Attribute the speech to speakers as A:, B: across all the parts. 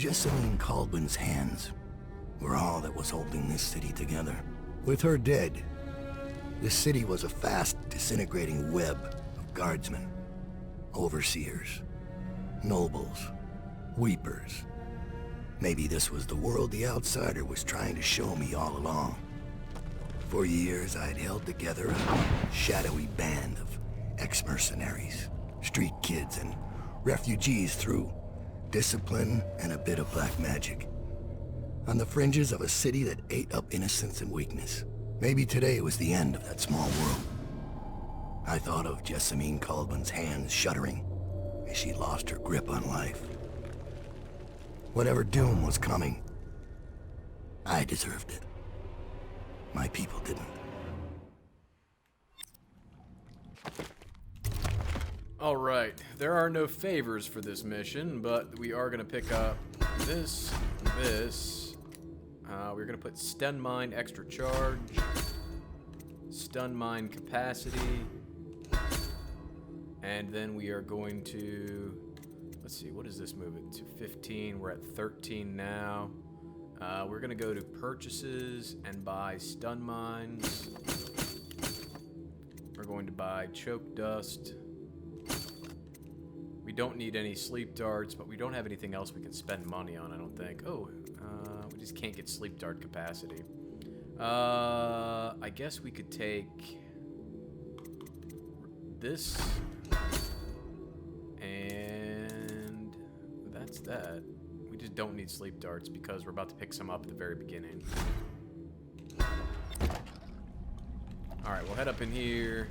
A: Jessamine Colbin's hands were all that was holding this city together. With her dead, this city was a fast disintegrating web of guardsmen, overseers, nobles, weepers. Maybe this was the world the outsider was trying to show me all along. For years, I'd held together a shadowy band of ex-mercenaries, street kids, and refugees through discipline and a bit of black magic. On the fringes of a city that ate up innocence and weakness. Maybe today was the end of that small world. I thought of Jessamine Colbin's hands shuddering as she lost her grip on life. Whatever doom was coming, I deserved it. My people didn't.
B: Alright, there are no favors for this mission, but we are going to pick up this. We're going to put Stun Mine extra charge, Stun Mine capacity, and then we are going to, let's see, what does this move it to? 15, we're at 13 now. We're going to go to purchases and buy Stun Mines. We're going to buy Choke Dust. We don't need any sleep darts, but we don't have anything else we can spend money on, I don't think. Oh, we just can't get sleep dart capacity. I guess we could take this, and that's that. We just don't need sleep darts because we're about to pick some up at the very beginning. Alright, we'll head up in here.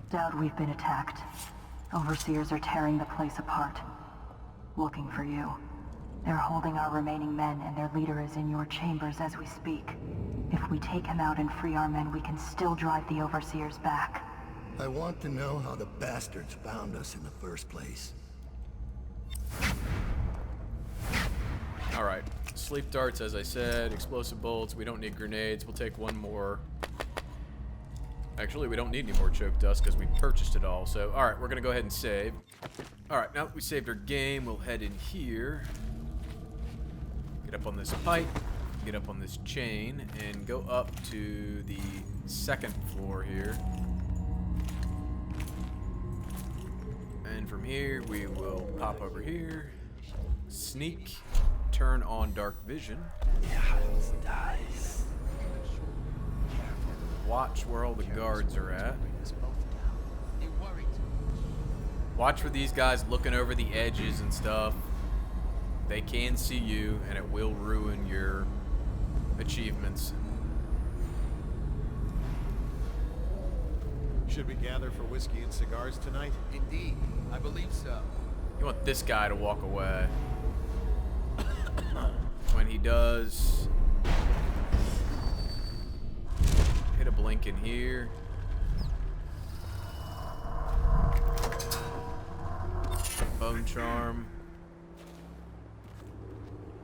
C: Daud, we've been attacked. Overseers are tearing the place apart. Looking for you. They're holding our remaining men, and their leader is in your chambers as we speak. If we take him out and free our men, we can still drive the Overseers back.
A: I want to know how the bastards found us in the first place.
B: Alright, sleep darts, as I said, explosive bolts, we don't need grenades, we'll take one more. Actually, we don't need any more choke dust because we purchased it all. So, alright, we're going to go ahead and save. Alright, now that we saved our game, we'll head in here. Get up on this pipe, get up on this chain, and go up to the second floor here. And from here, we will pop over here, sneak, turn on dark vision. Watch where all the guards are at. Watch for these guys looking over the edges and stuff. They can see you, and it will ruin your achievements.
D: Should we gather for whiskey and cigars tonight?
E: Indeed, I believe so.
B: You want this guy to walk away. When he does, hit a blink in here. Bone charm.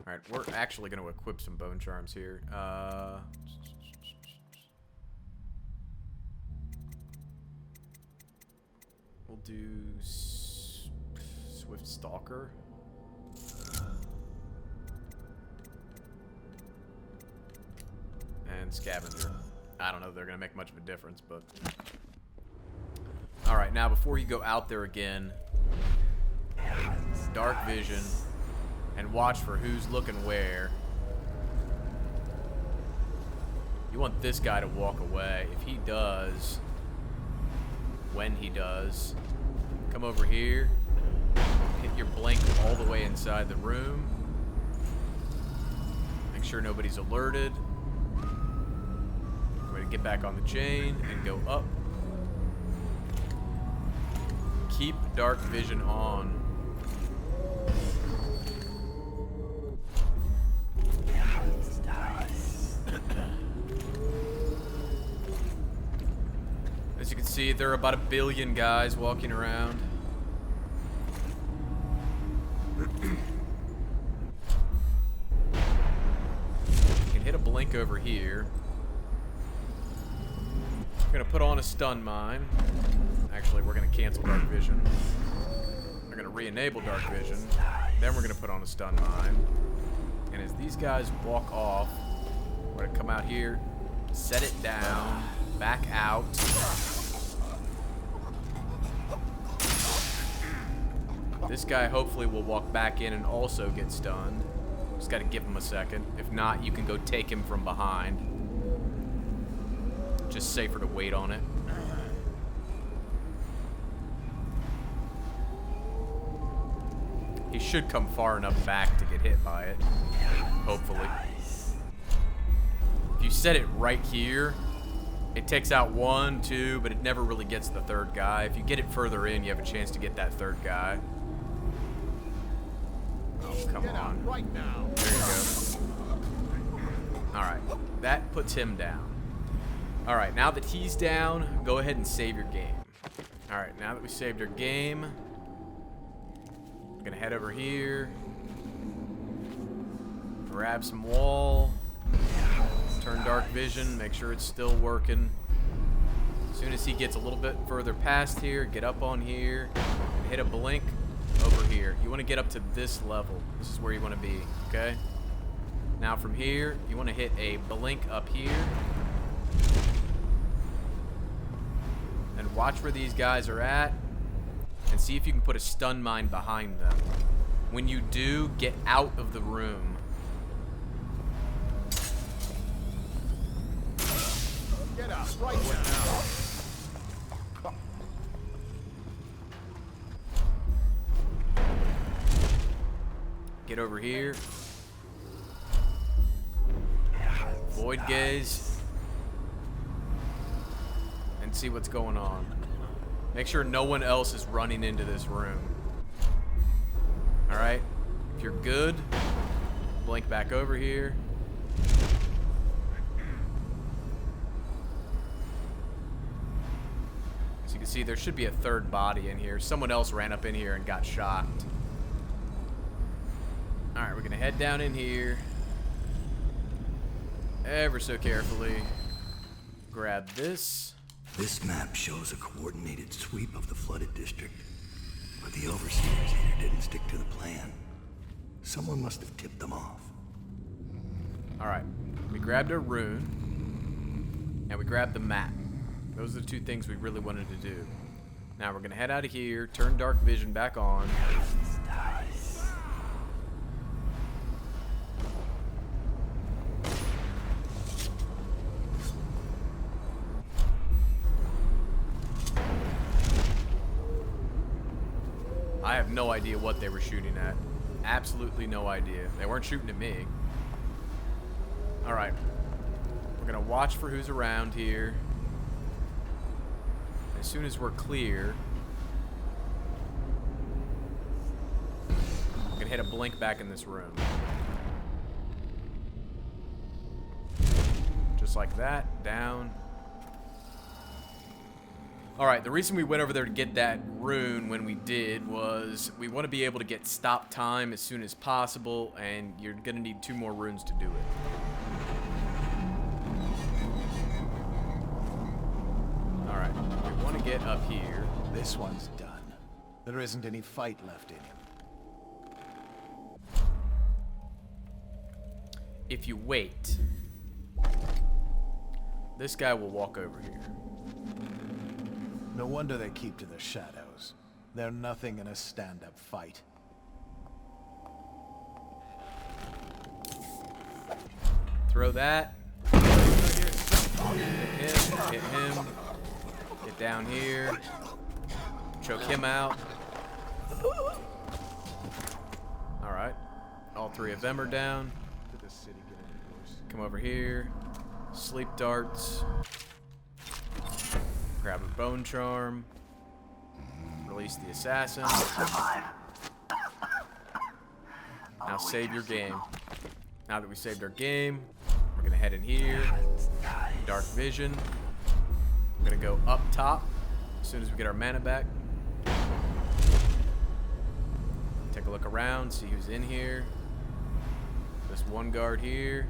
B: Alright, we're actually going to equip some bone charms here. We'll do Swift Stalker. And Scavenger. I don't know if they're going to make much of a difference, but... Alright, now before you go out there again, dark vision, and watch for who's looking where. You want this guy to walk away. If he does, when he does, come over here, hit your blink all the way inside the room. Make sure nobody's alerted. Way to get back on the chain and go up. Keep dark vision on. As you can see, there are about 1 billion guys walking around. You can hit a blink over here. I'm gonna put on a stun mine. Actually, we're gonna cancel dark vision. We're gonna re-enable dark vision. Then we're gonna put on a stun mine. And as these guys walk off, we're gonna come out here, set it down, back out. This guy hopefully will walk back in and also get stunned. Just gotta give him a second. If not, you can go take him from behind. Just safer to wait on it. He should come far enough back to get hit by it. Hopefully. If you set it right here, it takes out 1, 2, but it never really gets the third guy. If you get it further in, you have a chance to get that third guy. Oh, come on.
D: Right now.
B: There you go. Alright, that puts him down. Alright, now that he's down, go ahead and save your game. Alright, now that we saved our game, we're gonna head over here, grab some wall, turn dark vision, make sure it's still working. As soon as he gets a little bit further past here, get up on here, and hit a blink over here. You want to get up to this level. This is where you want to be, okay? Now from here, you want to hit a blink up here. And watch where these guys are at, and see if you can put a stun mine behind them. When you do, get out of the room.
D: Get out right now.
B: Get over here. Void gaze. And see what's going on. Make sure no one else is running into this room. Alright? If you're good, blink back over here. As you can see, there should be a third body in here. Someone else ran up in here and got shot. Alright, we're gonna head down in here. Ever so carefully. Grab this.
A: This map shows a coordinated sweep of the flooded district. But the overseers either didn't stick to the plan. Someone must have tipped them off.
B: Alright, we grabbed a rune. And we grabbed the map. Those are the two things we really wanted to do. Now we're gonna head out of here, turn dark vision back on. I have no idea what they were shooting at. Absolutely no idea. They weren't shooting at me. Alright. We're gonna watch for who's around here. As soon as we're clear, I'm gonna hit a blink back in this room. Just like that, down. Alright, the reason we went over there to get that rune when we did was we want to be able to get stop time as soon as possible, and you're gonna need 2 more runes to do it. Alright, we want to get up here.
D: This one's done. There isn't any fight left in him.
B: If you wait, this guy will walk over here.
D: No wonder they keep to the shadows. They're nothing in a stand-up fight.
B: Throw that. Hit him. Hit him. Get down here. Choke him out. Alright. All 3 of them are down. Come over here. Sleep darts. Grab a bone charm. Release the assassin.
C: I'll survive.
B: Now save your game. Now that we saved our game, we're gonna head in here. Dark vision. We're gonna go up top as soon as we get our mana back. Take a look around, see who's in here. This one guard here.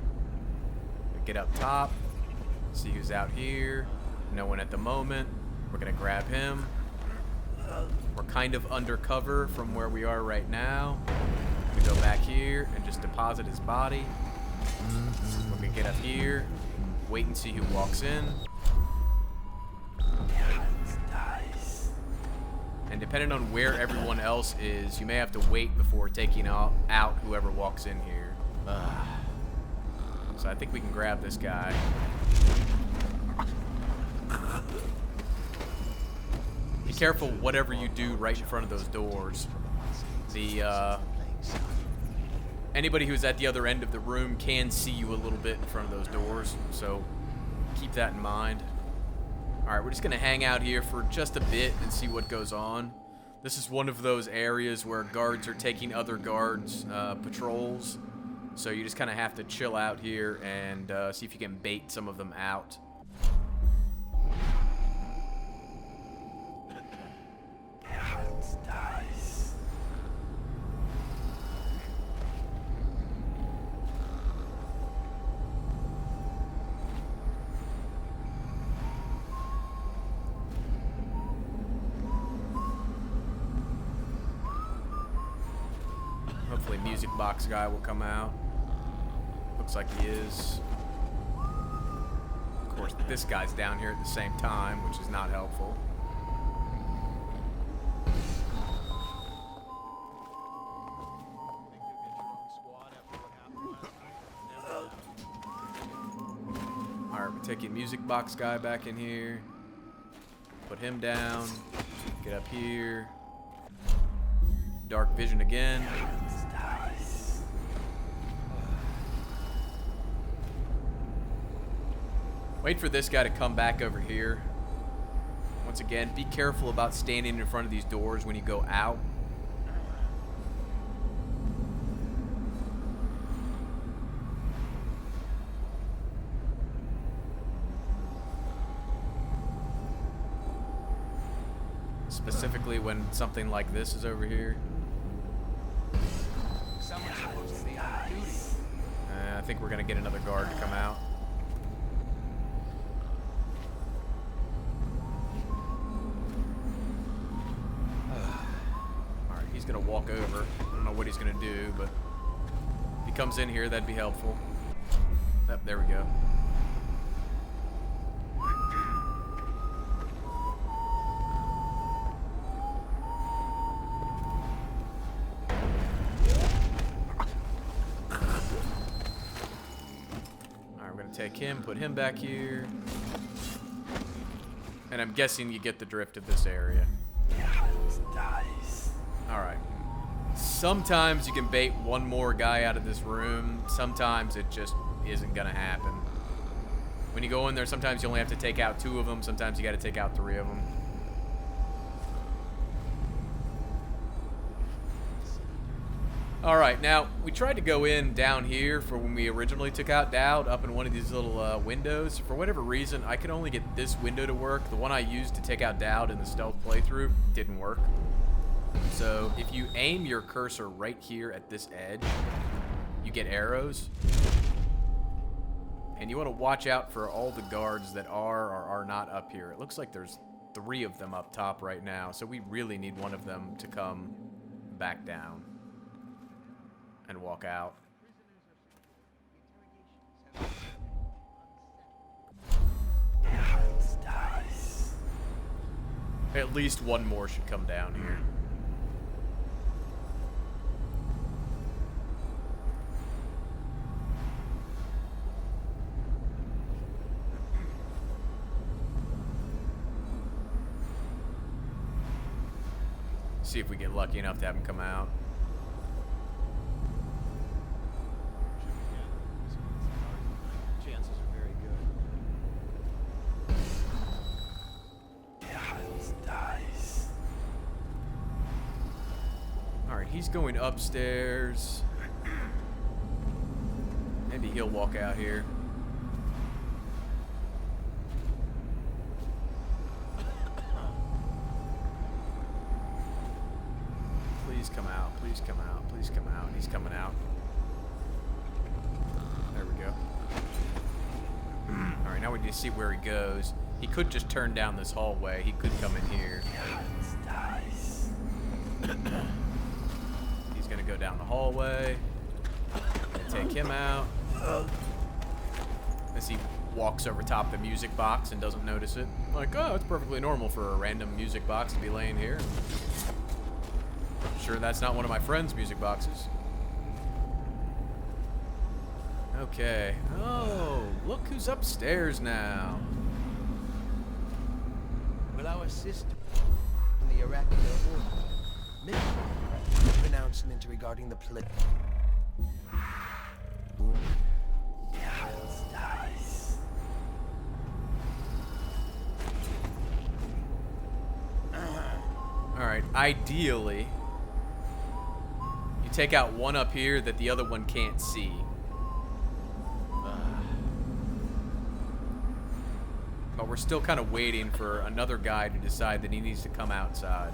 B: We get up top, see who's out here. No one at the moment. We're gonna grab him. kind of undercover from where we are right now. We go back here and just deposit his body. We're gonna get up here, wait and see who walks in. And depending on where everyone else is, you may have to wait before taking out whoever walks in here. So I think we can grab this guy. Be careful whatever you do right in front of those doors. Anybody who's at the other end of the room can see you a little bit in front of those doors, so keep that in mind. Alright, we're just going to hang out here for just a bit and see what goes on. This is one of those areas where guards are taking other guards' patrols, so you just kind of have to chill out here and see if you can bait some of them out. Hopefully music box guy will come out. Looks like he is. Of course, this guy's down here at the same time, which is not helpful. Alright, we're taking music box guy back in here. Put him down. Get up here. Dark vision again. Wait for this guy to come back over here. Once again, be careful about standing in front of these doors when you go out. Specifically when something like this is over here.
E: Someone's supposed to be on duty.
B: I think we're gonna get another guard to come out. Alright, he's gonna walk over. I don't know what he's gonna do, but if he comes in here, that'd be helpful. Yep, there we go. Take him, put him back here. And I'm guessing you get the drift of this area. Alright. Sometimes you can bait one more guy out of this room. Sometimes it just isn't gonna happen. When you go in there, sometimes you only have to take out 2 of them. Sometimes you gotta take out 3 of them. Alright, now, we tried to go in down here for when we originally took out Daud, up in one of these little windows. For whatever reason, I could only get this window to work. The one I used to take out Daud in the stealth playthrough didn't work. So, if you aim your cursor right here at this edge, you get arrows. And you want to watch out for all the guards that are or are not up here. It looks like there's 3 of them up top right now, so we really need one of them to come back down and walk out. At least one more should come down here. See if we get lucky enough to have him come out.
E: Chances are very good.
B: Alright, he's going upstairs. Maybe he'll walk out here. Please come out, please come out, please come out. He's coming out. There we go. Alright, now we need to see where he goes. He could just turn down this hallway. He could come in here. down the hallway. Take him out. As he walks over top of the music box and doesn't notice it. Like, oh, it's perfectly normal for a random music box to be laying here. I'm sure that's not one of my friend's music boxes. Okay. Oh, look who's upstairs now.
E: Will our sister in the Iraqi pronouncement regarding the play?
B: Alright, ideally, you take out one up here that the other one can't see. But we're still kind of waiting for another guy to decide that he needs to come outside.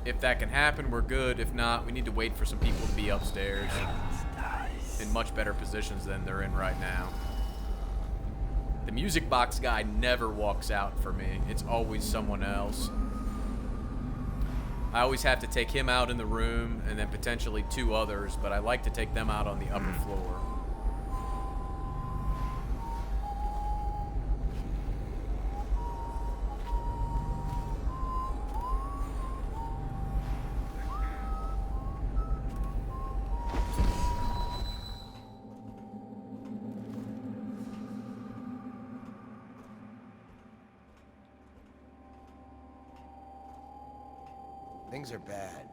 B: If that can happen, we're good. If not, we need to wait for some people to be upstairs in much better positions than they're in right now. The music box guy never walks out for me. It's always someone else. I always have to take him out in the room and then potentially two others, but I like to take them out on the upper floor.
E: Things are bad.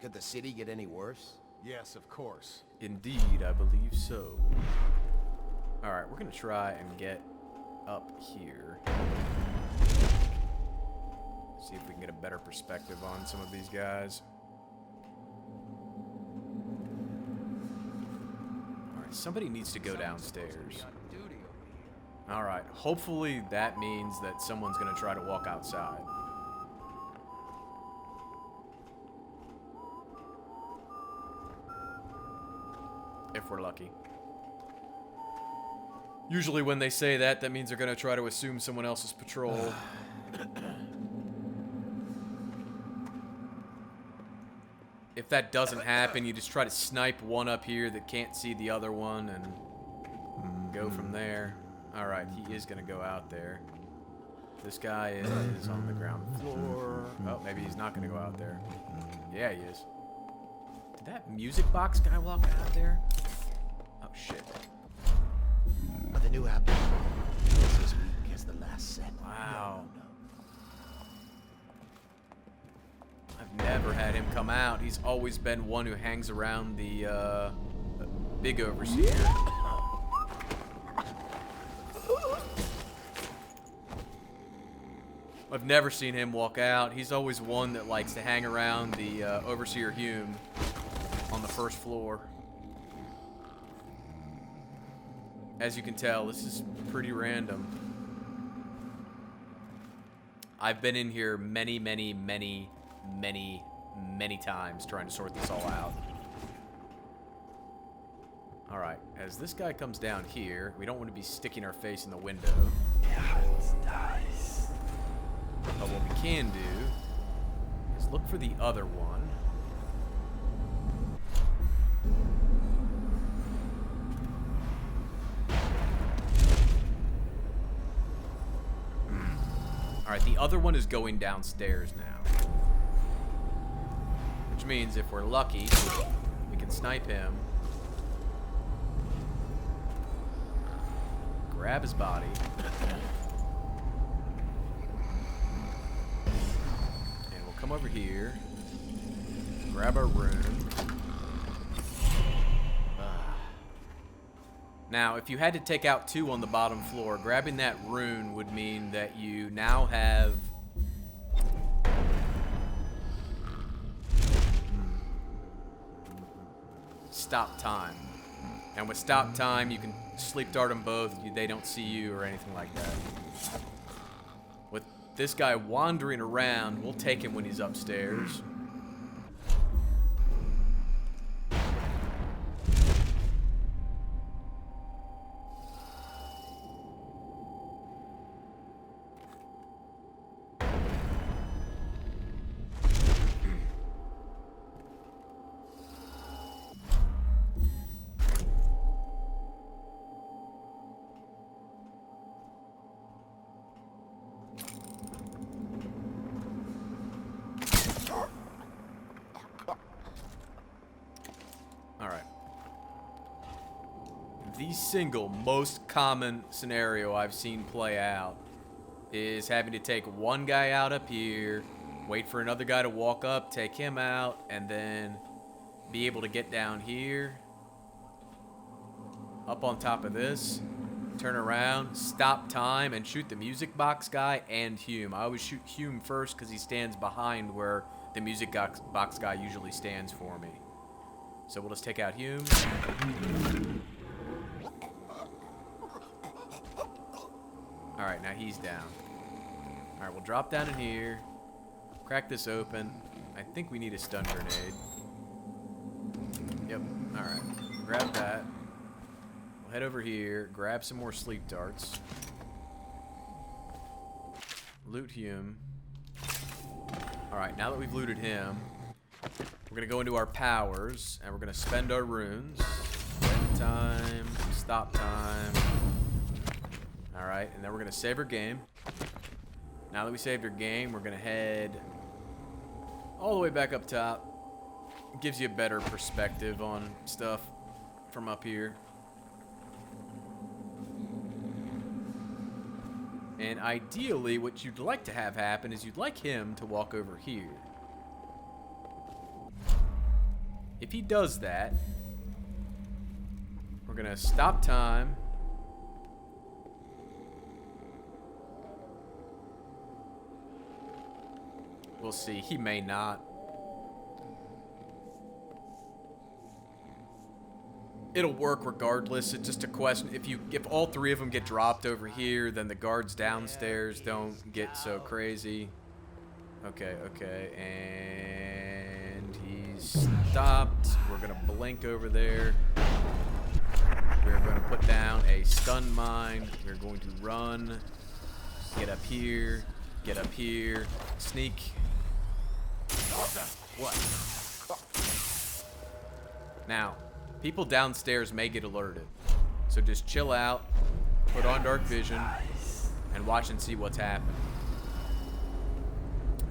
E: Could the city get any worse?
D: Yes, of course.
B: Indeed, I believe so. Alright, we're gonna try and get up here. See if we can get a better perspective on some of these guys. Alright, somebody needs to go downstairs. Alright, hopefully that means that someone's gonna try to walk outside. If we're lucky. Usually when they say that, that means they're going to try to assume someone else's patrol. If that doesn't happen, you just try to snipe one up here that can't see the other one and go from there. Alright, he is going to go out there. This guy is on the ground floor. Oh, maybe he's not going to go out there. Yeah, he is. Did that music box guy walk out there? Oh, shit.
E: The new apple is as weak as the last set.
B: Wow. I've never had him come out. He's always been one who hangs around the big overseer. I've never seen him walk out. He's always one that likes to hang around the overseer Hume on the first floor. As you can tell, this is pretty random. I've been in here many times trying to sort this all out. Alright, as this guy comes down here, we don't want to be sticking our face in the window. But what we can do is look for the other one. Alright, the other one is going downstairs now. Which means if we're lucky, we can snipe him. Grab his body. And we'll come over here. Grab our rune. Now, if you had to take out two on the bottom floor, grabbing that rune would mean that you now have stop time. And with stop time, you can sleep dart them both. They don't see you or anything like that. With this guy wandering around, we'll take him when he's upstairs. the single most common scenario I've seen play out is having to take one guy out up here, wait for another guy to walk up, take him out, and then be able to get down here, up on top of this, turn around, stop time, and shoot the music box guy and Hume. I always shoot Hume first because he stands behind where the music box guy usually stands for me. So we'll just take out Hume. Alright, now he's down. Alright, we'll drop down in here. Crack this open. I think we need a stun grenade. Yep, alright. Grab that. We'll head over here, grab some more sleep darts. Loot Hume. Alright, now that we've looted him, we're going to go into our powers, and we're going to spend our runes. Spend time, stop time. Alright, and then we're going to save our game. Now that we saved our game, we're going to head all the way back up top. It gives you a better perspective on stuff from up here. And ideally, what you'd like to have happen is you'd like him to walk over here. If he does that, we're going to stop time. We'll see. He may not. It'll work regardless. It's just a question. If all three of them get dropped over here, then the guards downstairs don't get so crazy. Okay, okay. And he's stopped. We're going to blink over there. We're going to put down a stun mine. We're going to run. Get up here. Get up here. Sneak. What? Now, people downstairs may get alerted. So just chill out, put on dark vision, and watch and see what's happening.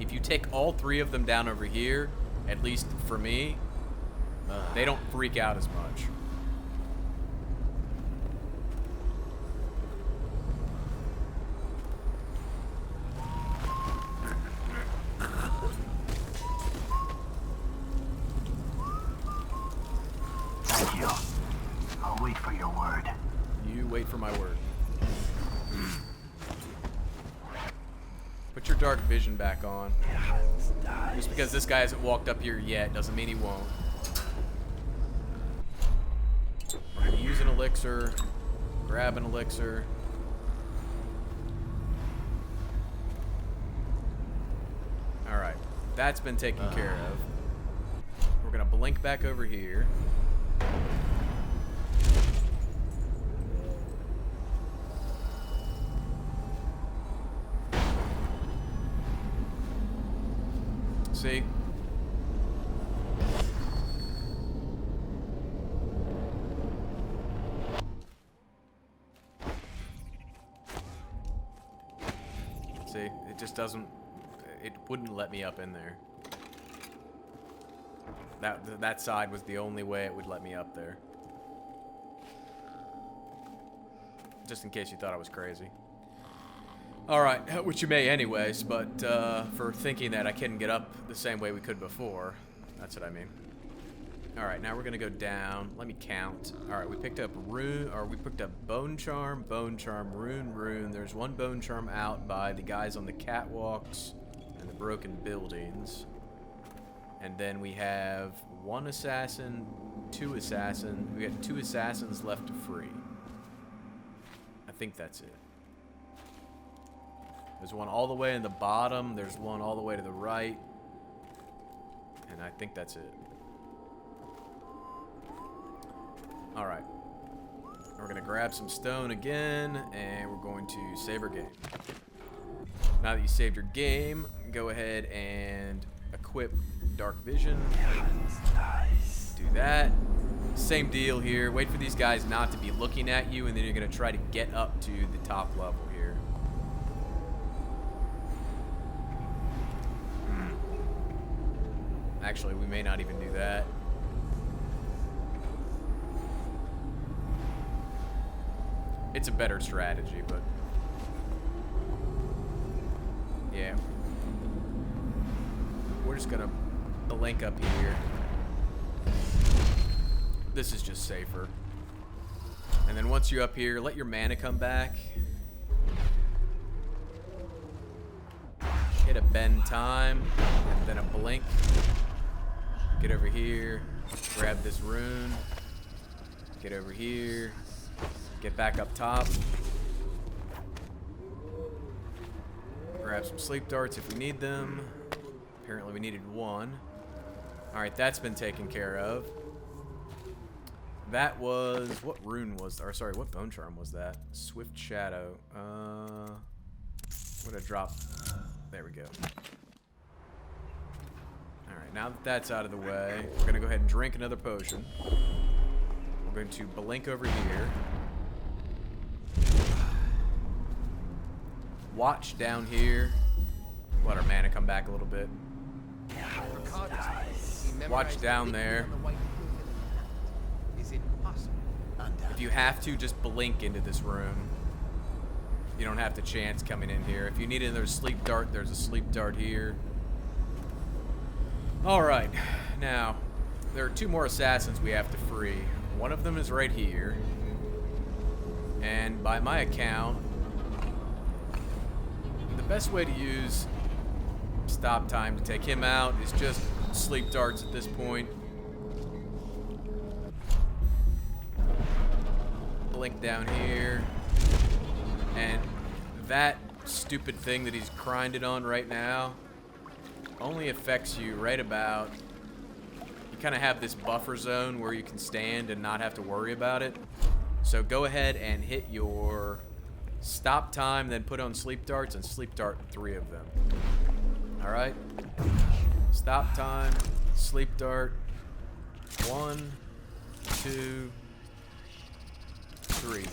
B: If you take all three of them down over here, at least for me, they don't freak out as much.
A: Thank you. I'll wait for your word.
B: You wait for my word. Put your dark vision back on. Just because this guy hasn't walked up here yet doesn't mean he won't. We're gonna use an elixir. Grab an elixir. Alright. That's been taken care of. We're gonna blink back over here. See? See? It just doesn't... It wouldn't let me up in there. That side was the only way it would let me up there. Just in case you thought I was crazy. Alright, which you may anyways, but for thinking that I couldn't get up the same way we could before, that's what I mean. Alright, now we're gonna go down. Let me count. Alright, we picked up Rune, or we picked up Bone Charm, Rune, Rune. There's one Bone Charm out by the guys on the catwalks and the broken buildings. And then we have one assassin, two assassins. We got 2 assassins left to free. I think that's it. There's one all the way in the bottom. There's one all the way to the right. And I think that's it. Alright. We're going to grab some stone again. And we're going to save our game. Now that you saved your game, go ahead and equip Dark Vision. Do that. Same deal here. Wait for these guys not to be looking at you. And then you're going to try to get up to the top level here. Actually, we may not even do that. It's a better strategy, but yeah. We're just gonna blink up here. This is just safer. And then once you're up here, let your mana come back. Hit a bend time, and then a blink. Get over here, grab this rune. Get over here, get back up top. Grab some sleep darts if we need them. Apparently we needed one. Alright, that's been taken care of. That was, what rune was, or sorry, what bone charm was that? Swift Shadow. What did I drop? There we go. Alright, now that that's out of the way, we're going to go ahead and drink another potion. We're going to blink over here. Watch down here. Let our mana come back a little bit. Watch down there.
E: Is it possible?
B: If you have to, just blink into this room. You don't have to chance coming in here. If you need another sleep dart, there's a sleep dart here. Alright, now, there are two more assassins we have to free. One of them is right here. And by my account, the best way to use stop time to take him out is just sleep darts at this point. Blink down here. And that stupid thing that he's grinded on right now only affects you right about... You kind of have this buffer zone where you can stand and not have to worry about it. So go ahead and hit your stop time, then put on sleep darts and sleep dart 3 of them. Alright? Stop time, sleep dart. 1, 2, 3.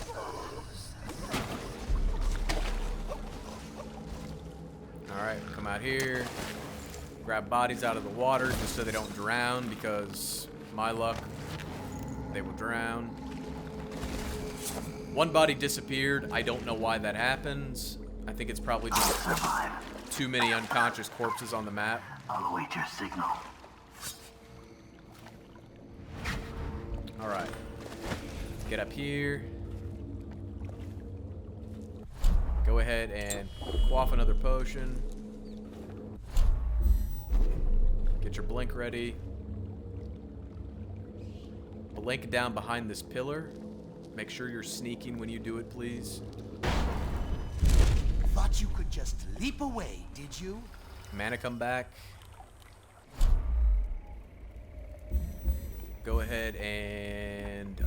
B: Alright, come out here. Grab bodies out of the water just so they don't drown, because my luck, they will drown. One body disappeared. I don't know why that happens. I think it's probably just too many unconscious corpses on the map.
A: I'll await your signal.
B: Alright. Let's get up here. Go ahead and quaff another potion. Get your blink ready. Blink down behind this pillar. Make sure you're sneaking when you do it, please.
E: Thought you could just leap away, did you?
B: Mana come back. Go ahead and,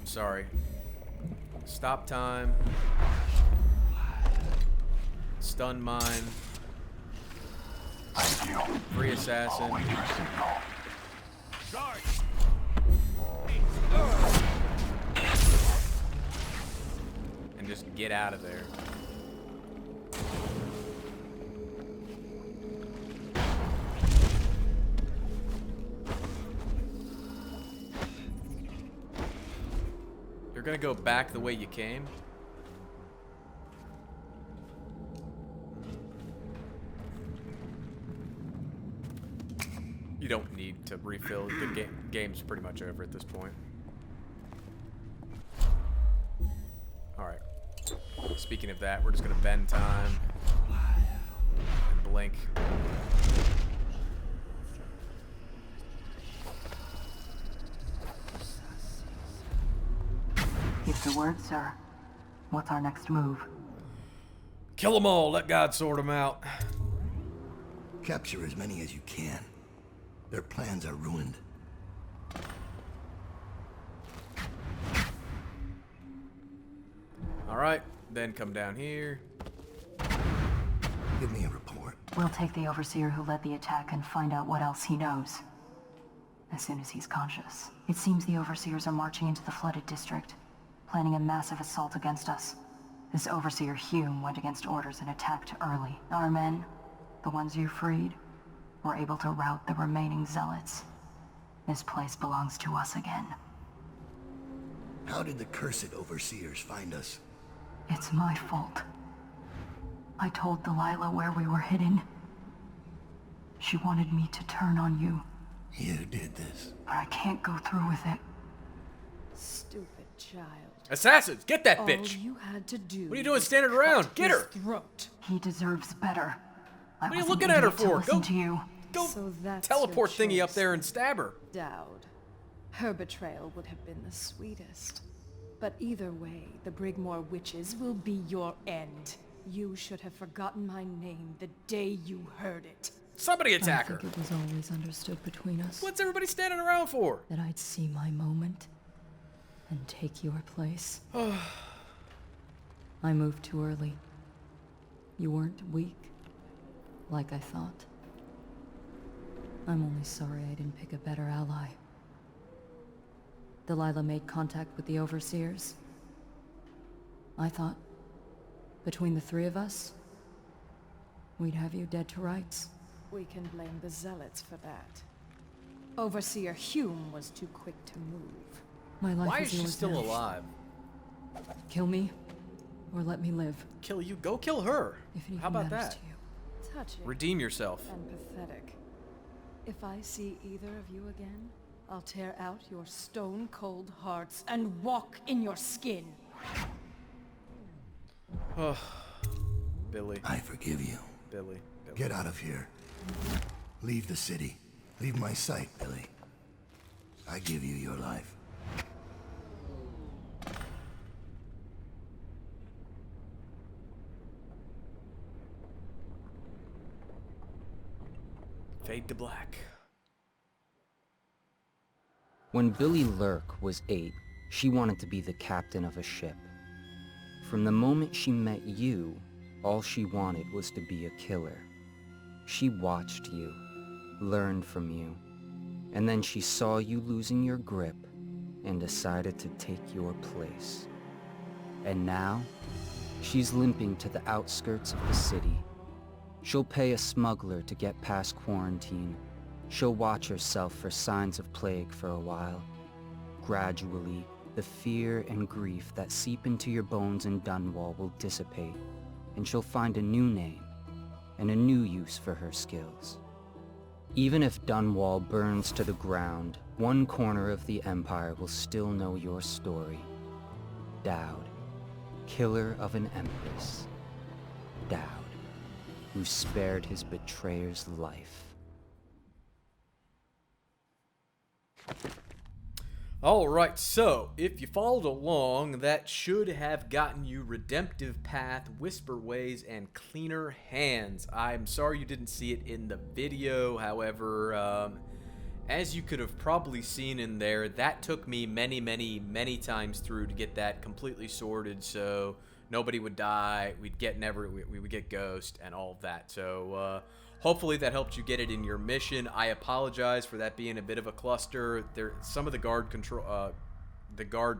B: sorry. Stop time. Stun mine. Free assassin. And just get out of there. You're gonna go back the way you came. You don't need to refill. The game's pretty much over at this point. Alright. Speaking of that, we're just gonna bend time. And blink.
C: Give the word, sir. What's our next move?
B: Kill them all. Let God sort them out.
A: Capture as many as you can. Their plans are ruined.
B: Alright, then come down here.
A: Give me a report.
C: We'll take the Overseer who led the attack and find out what else he knows. As soon as he's conscious. It seems the Overseers are marching into the flooded district, planning a massive assault against us. This Overseer Hume went against orders and attacked early. Our men, the ones you freed, were able to rout the remaining zealots. This place belongs to us again.
A: How did the cursed overseers find us?
C: It's my fault. I told Delilah where we were hidden. She wanted me to turn on you,
A: You did this.
C: but I can't go through with it.
F: Stupid child.
B: Assassins, get that
F: All
B: bitch!
F: you had to do.
B: What are you doing
F: was
B: standing
F: cut
B: around? Get
F: his
B: her!
F: Throat.
C: He deserves better. I
B: What are you
C: was
B: looking
C: an
B: at her
C: idiot to
B: for?
C: listen
B: Go-
C: to you.
B: Go
F: So that's
B: teleport
F: your
B: thingy up
F: choice,
B: there and stab her.
F: Daud. Her betrayal would have been the sweetest. But either way, the Brigmore witches will be your end. You should have forgotten my name the day you heard it.
B: Somebody attack
C: I
B: her.
C: think it was always understood between us
B: What's everybody standing around for?
C: that I'd see my moment and take your place. I moved too early. You weren't weak, like I thought. I'm only sorry I didn't pick a better ally. Delilah made contact with the Overseers. I thought, between the three of us, we'd have you dead to rights.
F: We can blame the Zealots for that. Overseer Hume was too quick to move.
C: My life
B: Why
C: is
B: is she
C: yours
B: still
C: now.
B: alive?
C: Kill me, or let me live.
B: Kill you? Go kill her.
C: If anything
B: How about
C: matters
B: that?
C: to you.
F: Touching
B: Redeem yourself.
F: and pathetic. If I see either of you again, I'll tear out your stone-cold hearts and walk in your skin.
B: Oh, Billy.
A: I forgive you.
B: Billy.
A: Get out of here. Leave the city. Leave my sight, Billy. I give you your life.
B: Fade to black.
G: When Billy Lurk was 8, she wanted to be the captain of a ship. From the moment she met you, all she wanted was to be a killer. She watched you, learned from you, and then she saw you losing your grip and decided to take your place. And now, she's limping to the outskirts of the city. She'll pay a smuggler to get past quarantine. She'll watch herself for signs of plague for a while. Gradually, the fear and grief that seep into your bones in Dunwall will dissipate, and she'll find a new name and a new use for her skills. Even if Dunwall burns to the ground, one corner of the Empire will still know your story. Daud, killer of an empress. Daud, who spared his betrayer's life.
B: Alright, so, if you followed along, that should have gotten you Redemptive Path, Whisper Ways, and Cleaner Hands. I'm sorry you didn't see it in the video, however, as you could have probably seen in there, that took me many times through to get that completely sorted, so nobody would die, we would get ghost, and all of that, so, hopefully that helped you get it in your mission. I apologize for that being a bit of a cluster. Some of the guard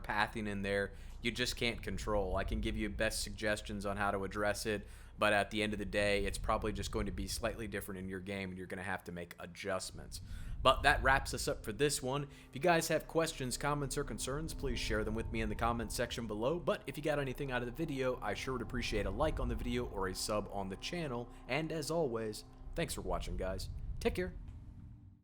B: pathing in there, you just can't control. I can give you best suggestions on how to address it, but at the end of the day, it's probably just going to be slightly different in your game, and you're going to have to make adjustments. But that wraps us up for this one. If you guys have questions, comments, or concerns, please share them with me in the comments section below. But if you got anything out of the video, I sure would appreciate a like on the video or a sub on the channel. And as always, thanks for watching, guys. Take care.